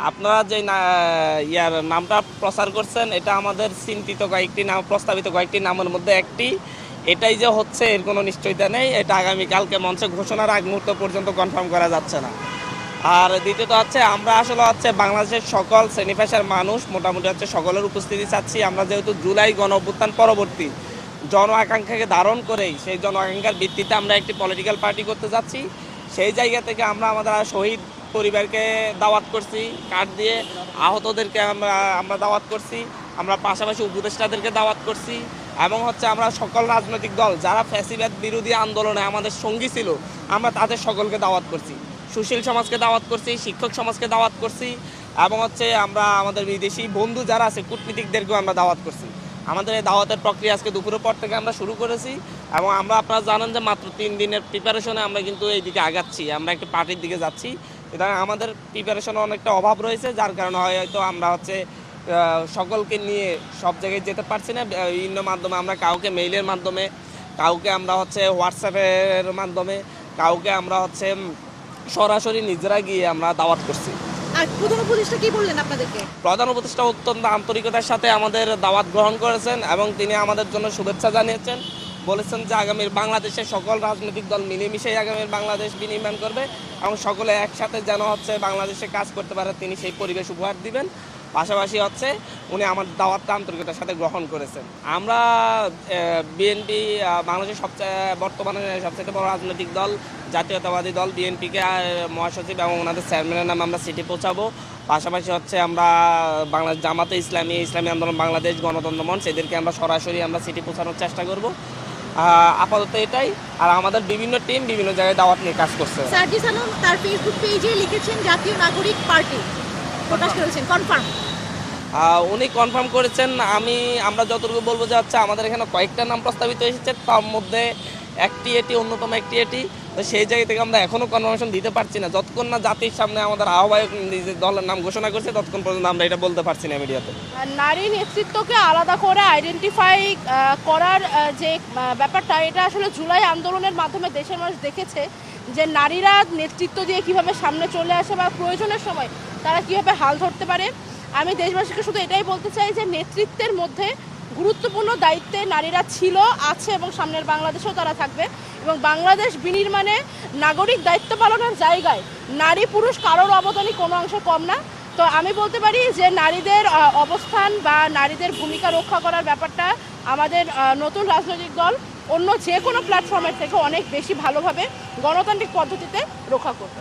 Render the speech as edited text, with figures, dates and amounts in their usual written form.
আপনারা যে ইয়ার নামটা প্রচার করছেন এটা আমাদের চিন্তিত কয়েকটি নাম, প্রস্তাবিত কয়েকটি নামের মধ্যে একটি। এটাই যে হচ্ছে এর কোনো নিশ্চয়তা নেই, এটা আগামীকালকে মঞ্চে ঘোষণার আগ মুহূর্ত পর্যন্ত কনফার্ম করা যাচ্ছে না। আর দ্বিতীয়ত হচ্ছে আমরা আসলে হচ্ছে বাংলাদেশের সকল শ্রেণী পেশার মানুষ মোটামুটি হচ্ছে সকলের উপস্থিতি চাচ্ছি। আমরা যেহেতু জুলাই গণ অভ্যুত্থান পরবর্তী জন আকাঙ্ক্ষাকে ধারণ করেই সেই জন আকাঙ্ক্ষার ভিত্তিতে আমরা একটি পলিটিক্যাল পার্টি করতে যাচ্ছি। সেই জায়গা থেকে আমরা আমাদের শহীদ পরিবারকে দাওয়াত করছি কার্ড দিয়ে, আহতদেরকে আমরা দাওয়াত করছি, আমরা পাশাপাশি উপদেষ্টাদেরকে দাওয়াত করছি এবং হচ্ছে আমরা সকল রাজনৈতিক দল যারা ফ্যাসিবাদ বিরোধী আন্দোলনে আমাদের সঙ্গী ছিল আমরা তাদের সকলকে দাওয়াত করছি, সুশীল সমাজকে দাওয়াত করছি, শিক্ষক সমাজকে দাওয়াত করছি এবং হচ্ছে আমরা আমাদের বিদেশি বন্ধু যারা আছে কূটনীতিকদেরকেও আমরা দাওয়াত করছি। আমাদের এই দাওয়াতের প্রক্রিয়া আজকে দুপুরের পর থেকে আমরা শুরু করেছি এবং আমরা আপনারা জানেন যে মাত্র 3 দিনের প্রিপারেশনে আমরা কিন্তু এই দিকে আগাচ্ছি, আমরা একটা পার্টির দিকে যাচ্ছি। সুতরাং আমাদের প্রিপারেশনে অনেকটা অভাব রয়েছে, যার কারণে হয়তো আমরা হচ্ছে সকলকে নিয়ে সব জায়গায় যেতে পারছি না। বিভিন্ন মাধ্যমে আমরা কাউকে মেইলের মাধ্যমে, কাউকে আমরা হচ্ছে হোয়াটসঅ্যাপের মাধ্যমে, কাউকে আমরা হচ্ছে সরাসরি নিজেরা গিয়ে আমরা দাওয়াত করছি। আর প্রধান উপদেষ্টা কি বললেন আপনাদেরকে? প্রধান উপদেষ্টা অত্যন্ত আন্তরিকতার সাথে আমাদের দাওয়াত গ্রহণ করেছেন এবং তিনি আমাদের জন্য শুভেচ্ছা জানিয়েছেন। বলেছেন যে আগামীর বাংলাদেশের সকল রাজনৈতিক দল মিলেমিশেই আগামীর বাংলাদেশ বিনির্মাণ করবে এবং সকলে একসাথে যেন হচ্ছে বাংলাদেশে কাজ করতে পারে তিনি সেই পরিবেশ উপহার দিবেন। পাশাপাশি হচ্ছে উনি আমার দাওয়াতটা আন্তরিকতার সাথে গ্রহণ করেছেন। আমরা বিএনপি বাংলাদেশের বর্তমানে সবচেয়ে বড় রাজনৈতিক দল, জাতীয়তাবাদী দল বিএনপিকে মহাসচিব এবং ওনাদের চেয়ারম্যানের নামে আমরা চিঠি পৌঁছাবো। পাশাপাশি হচ্ছে আমরা বাংলাদেশ জামাতে ইসলামী, ইসলামী আন্দোলন বাংলাদেশ, গণতন্ত্র মঞ্চ এদেরকে আমরা সরাসরি আমরা চিঠি পৌঁছানোর চেষ্টা করব। আপাতত এটাই। আর আমাদের বিভিন্ন টিম বিভিন্ন জায়গায় দাওয়াত নিয়ে কাজ করছে। সার্জিস আলম তার ফেসবুক পেজে লিখেছেন জাতীয় নাগরিক পার্টি প্রকাশ করেছেন, কনফার্ম? উনি কনফার্ম করেছেন। আমরা যতটুকু বলবো যে হচ্ছে আমাদের এখানে কয়েকটা নাম প্রস্তাবিত এসেছে, তার মধ্যে একটি এটি অন্যতম একটি এটি। তো সেই জায়গা থেকে আমরা এখনও কনফার্মেশন দিতে পারছি না, যতক্ষণ না জাতির সামনে আমাদের আহ্বায়ক নিজের দলের নাম ঘোষণা করছে ততক্ষণ পর্যন্ত আমরা এটা বলতে পারছি না মিডিয়াতে। নারী নেতৃত্বকে আলাদা করে আইডেন্টিফাই করার যে ব্যাপারটা, এটা আসলে জুলাই আন্দোলনের মাধ্যমে দেশের মানুষ দেখেছে যে নারীরা নেতৃত্ব দিয়ে কিভাবে সামনে চলে আসে বা প্রয়োজনের সময় তারা কিভাবে হাল ধরতে পারে। আমি দেশবাসীকে শুধু এটাই বলতে চাই যে নেতৃত্বের মধ্যে গুরুত্বপূর্ণ দায়িত্বে নারীরা ছিল, আছে এবং সামনের বাংলাদেশেও তারা থাকবে এবং বাংলাদেশ বিনির্মাণে নাগরিক দায়িত্ব পালনের জায়গায় নারী পুরুষ কারোর অবদানই কোনো অংশে কম না। তো আমি বলতে পারি যে নারীদের অবস্থান বা নারীদের ভূমিকা রক্ষা করার ব্যাপারটা আমাদের নতুন রাজনৈতিক দল অন্য যে কোনো প্ল্যাটফর্মের থেকে অনেক বেশি ভালোভাবে গণতান্ত্রিক পদ্ধতিতে রক্ষা করবে।